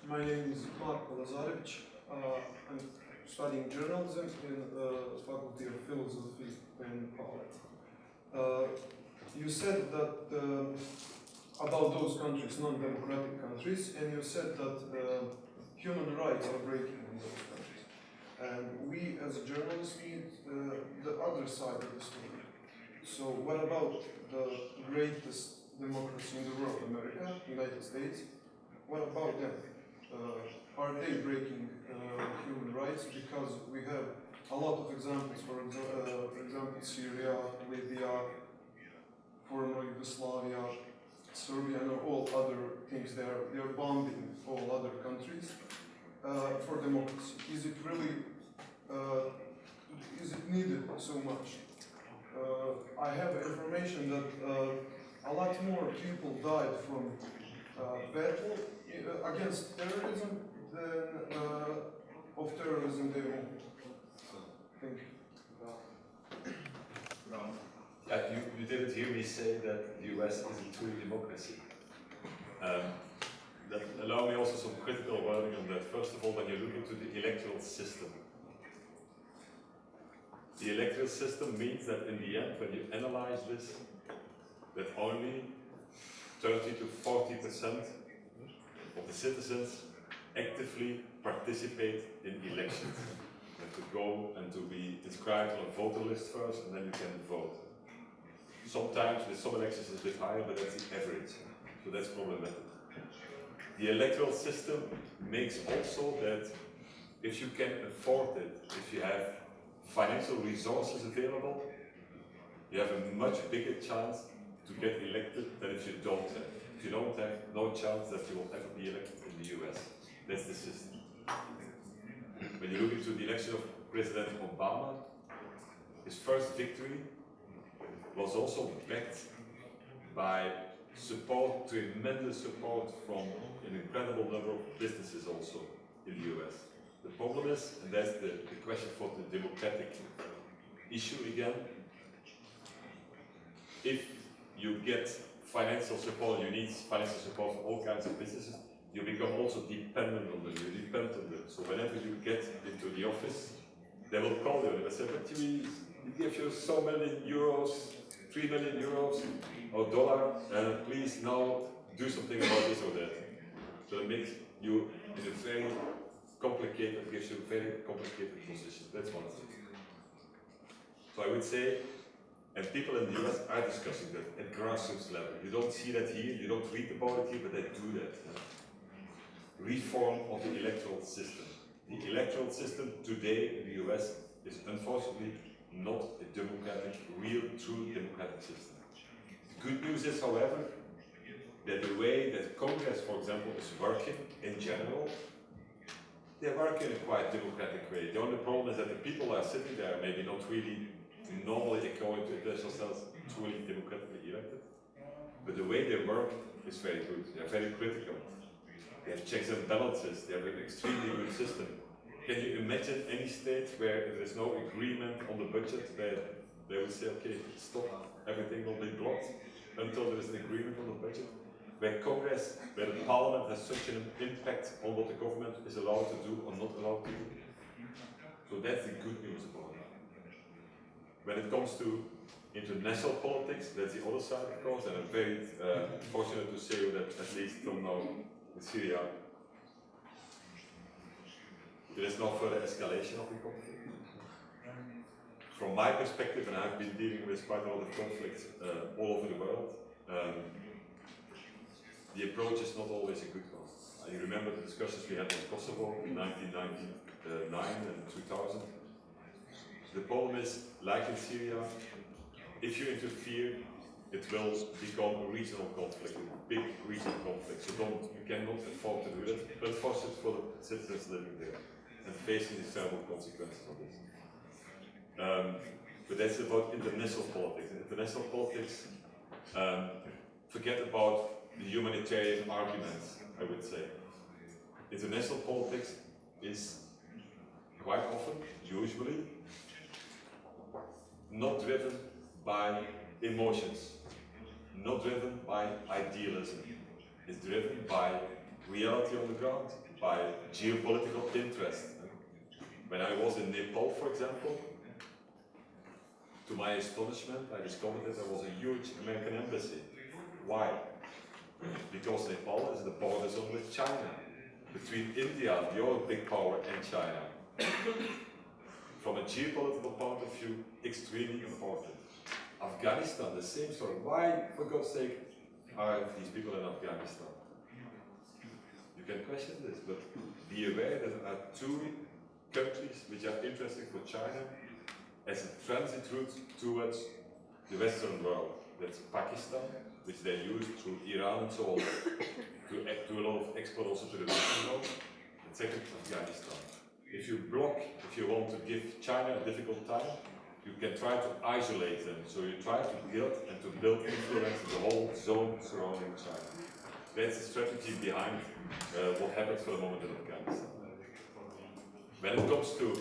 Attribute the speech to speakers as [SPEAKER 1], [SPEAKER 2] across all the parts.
[SPEAKER 1] My name is Marko Lazarevic. I'm studying journalism in the Faculty of Philosophy in Poland. You said that about those countries, non-democratic countries, and you said that human rights are breaking in those countries. And we as journalists need the other side of the story. So what about the greatest democracy in the world, America, United States? What about them? Are they breaking human rights? Because we have a lot of examples, for example, Syria, Libya, former Yugoslavia, Serbia, and all other things they are bombing all other countries for democracy. Is it really, is it needed so much? I have information that a lot more people died from battle against terrorism than of terrorism they own. Thank you.
[SPEAKER 2] Yeah, you didn't hear me say that the US is a true democracy. Allow me also some critical wording on that. First of all, when you look into the electoral system, the electoral system means that in the end, when you analyze this, that only 30 to 40% of the citizens actively participate in elections. You have to go and to be inscribed on a voter list first, and then you can vote. Sometimes with some elections it's a bit higher, but that's the average. So that's problematic. The electoral system makes also that if you can afford it, if you have financial resources available, you have a much bigger chance to get elected than if you don't have. If you don't have, no chance that you will ever be elected in the US. That's the system. When you look into the election of President Obama, his first victory was also backed by support, tremendous support from an incredible number of businesses also in the US. The problem is, and that's the question for the democratic issue again, if you get financial support, you need financial support from all kinds of businesses, you become also dependent on them, you depend on them. So whenever you get into the office, they will call you and they say, but we give you so many euros, 3 million euros or dollar, and please now do something about this or that. So it makes you in a very complicated, gives you a very complicated position. That's one thing. So I would say, and people in the US are discussing that at grassroots level. You don't see that here, you don't read about it here, but they do that. Reform of the electoral system. The electoral system today in the US is unfortunately not a democratic, real, true democratic system. The good news is, however, that the way that Congress, for example, is working in general, they work in a quite democratic way. The only problem is that the people are sitting there, maybe not really normally according to international standards, truly democratically elected. But the way they work is very good. They are very critical. They have checks and balances. They have an extremely good system. Can you imagine any state where there is no agreement on the budget, where they would say, okay, stop, everything will be blocked until there is an agreement on the budget? Where Congress, where the Parliament has such an impact on what the government is allowed to do or not allowed to do. So that's the good news about it. When it comes to international politics, that's the other side, of course, and I'm very fortunate to say that at least till now in Syria, there is no further escalation of the conflict. From my perspective, and I've been dealing with quite a lot of conflicts all over the world, the approach is not always a good one. I remember the discussions we had in Kosovo in 1999 and 2000. The problem is, like in Syria, if you interfere, it will become a regional conflict, a big regional conflict. So you cannot afford to do that. Unfortunately for the citizens living there and facing the terrible consequences of this. But that's about international politics. In international politics, forget about the humanitarian arguments, I would say. International politics is quite often, usually, not driven by emotions, not driven by idealism. It's driven by reality on the ground, by geopolitical interest. When I was in Nepal, for example, to my astonishment, I discovered that there was a huge American embassy. Why? Because Nepal is the border zone with China, between India, the other big power, and China. From a geopolitical point of view, extremely important. Afghanistan, the same story. Why, for God's sake, are these people in Afghanistan? You can question this, but be aware that there are two countries which are interesting for China as a transit route towards the Western world. That's Pakistan, which they use through Iran and so on, to do a lot of export also to the Western world. And second, Afghanistan. If you block, if you want to give China a difficult time, you can try to isolate them. So you try to build influence in the whole zone surrounding China. That's the strategy behind what happens for the moment in Afghanistan. When it comes to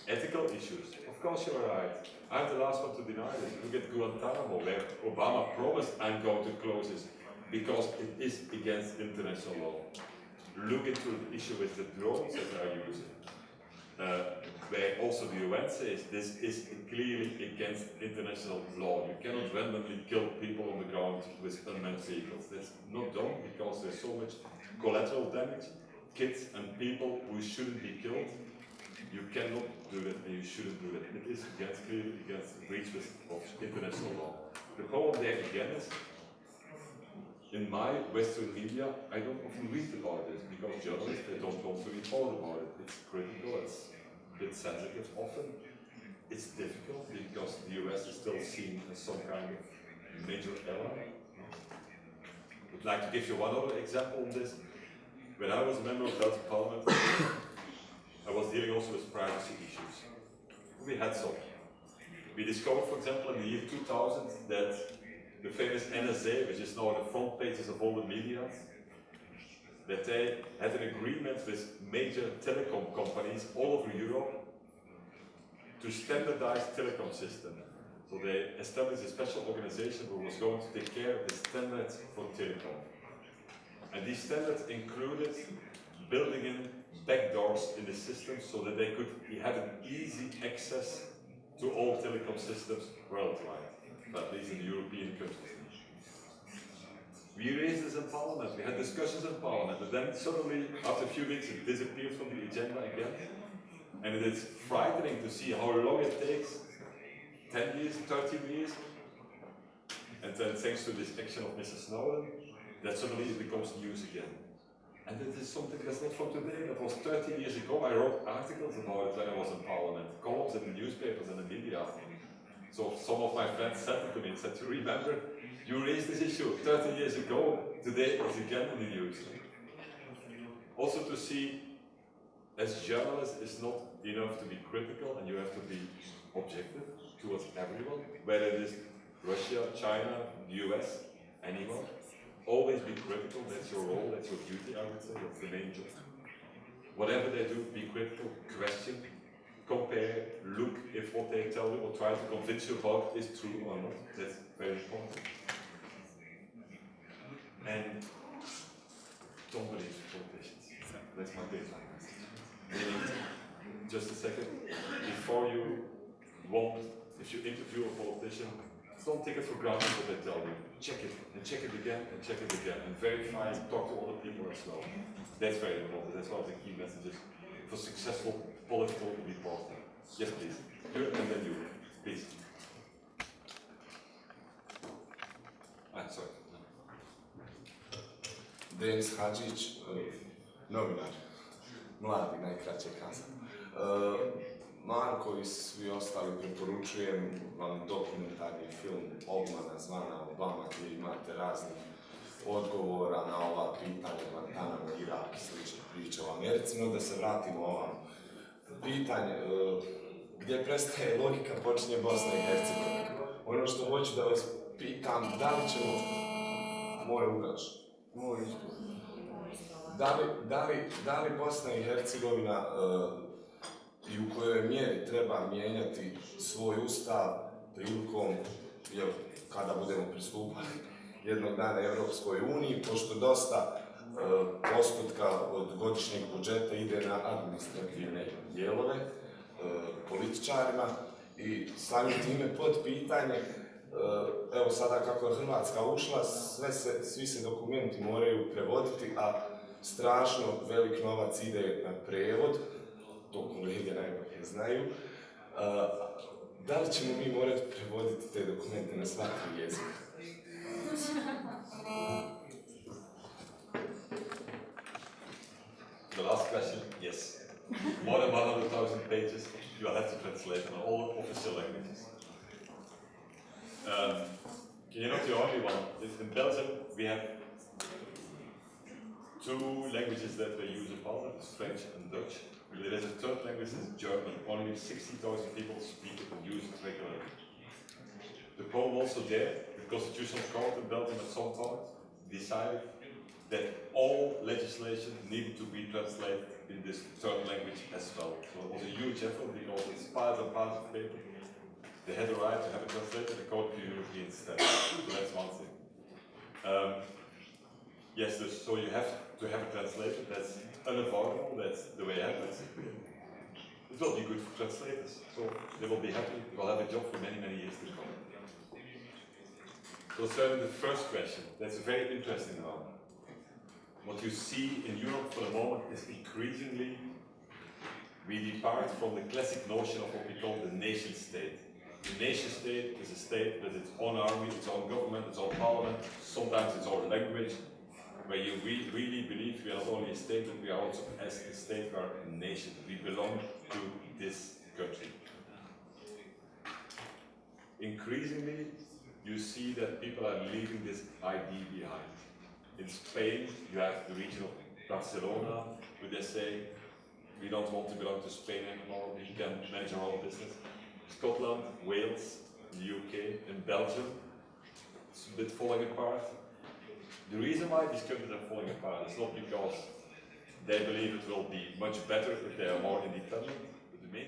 [SPEAKER 2] ethical issues, of course you're right. I'm the last one to deny this. Look at Guantanamo, where Obama promised I'm going to close this because it is against international law. Look into the issue with the drones that they are using. Where also the UN says this is clearly against international law. You cannot randomly kill people on the ground with unmanned vehicles. That's not done because there's so much collateral damage. Kids and people who shouldn't be killed, you cannot do it and you shouldn't do it. It is clearly against breach of international law. The problem there again is, in my Western media, I don't often read about this because journalists, they don't want to report about it. It's critical, it's a bit sensitive often. It's difficult because the US is still seen as some kind of major ally. I would like to give you one other example on this. When I was a member of the Belgian Parliament, I was dealing also with privacy issues. We had some. We discovered, for example, in the year 2000 that the famous NSA, which is now on the front pages of all the media, that they had an agreement with major telecom companies all over Europe to standardize telecom system. So they established a special organization who was going to take care of the standards for telecom. And these standards included building in backdoors in the system so that they could have an easy access to all telecom systems worldwide, at least in the European countries. We raised this in Parliament, we had discussions in Parliament, and then suddenly, after a few weeks, it disappeared from the agenda again. And it is frightening to see how long it takes, 10 years, 13 years, and then thanks to this action of Mrs. Snowden, that suddenly it becomes news again. And it is something that's not from today, that was 30 years ago. I wrote articles about it when I was in Parliament, columns in the newspapers and the media. So some of my friends said to me and said, remember, you raised this issue 30 years ago, today it's again in the news. Also to see, as journalists, it's not enough to be critical and you have to be objective towards everyone, whether it is Russia, China, the US, anyone. Always be critical, that's your role, that's your duty, I would say, that's the main job. Whatever they do, be critical, question, compare, look if what they tell you or try to convince you about is true or not. That's very important. And don't believe politicians. That's my big message. Just a second, before you want, if you interview a politician, don't take it for granted what they tell you. Check it, and check it again, and check it again, and verify and talk to other people as well. That's very important. That's one of the key messages for successful political reporting. Yes, please. You and then you, please. Sorry.
[SPEAKER 3] Denis Hadžić, novinar, mladi, najkraće kazan. Marko i svi ostali preporučujem vam dokumentarni film Obmana zvana Obama gdje imate raznih odgovora na ova pitanja Guantanamo, Irak i slične priče o Americi, no da se vratimo ovam pitanje gdje prestaje logika, počinje Bosna i Hercegovina. Ono što hoću da vas pitam, da li ćemo... Moj ugaš. Da li Bosna i Hercegovina i u kojoj mjeri treba mijenjati svoj ustav prilikom, kada budemo pristupali jednog dana Evropskoj uniji, pošto dosta postotka od godišnjeg budžeta ide na administrativne dijelove, političarima i samim time pod pitanje, evo sada kako je Hrvatska ušla, svi se dokumenti moraju prevoditi, a strašno velik novac ide na prevod, to kolege najbolje znaju. Da li ćemo mi morati prevoditi te dokumente na svaki jezik?
[SPEAKER 2] The last question, yes. More than 100,000 pages, you will have to translate in all official languages. You're not the only one. In Belgium, we have two languages that we use in Parliament, it's French and Dutch. There is a third language, it's German. Only 60,000 people speak it and use it regularly. The problem also there, the Constitutional Court in Belgium at some point decided that all legislation needed to be translated in this third language as well. So it was a huge effort because it's piles and piles of paper. They had the right to have it translated, the Code of European Standards. So that's one thing. Yes, so you have to have it translated. That's unavoidable. That's the way it happens. It will be good for translators. So they will be happy. They will have a job for many, many years to come. Concerning the first question, that's a very interesting one. What you see in Europe for the moment is increasingly we depart from the classic notion of what we call the nation state. The nation state is a state with its own army, its own government, its own parliament, sometimes its own language, where you really believe we are not only a state, but we are also as a state, we are a nation. We belong to this country. Increasingly, you see that people are leaving this idea behind. In Spain, you have the region of Barcelona, where they say, we don't want to belong to Spain anymore, we can manage our own business. Scotland, Wales, the UK, and Belgium, it's a bit falling apart. The reason why these countries are falling apart is not because they believe it will be much better if they are more independent, but the main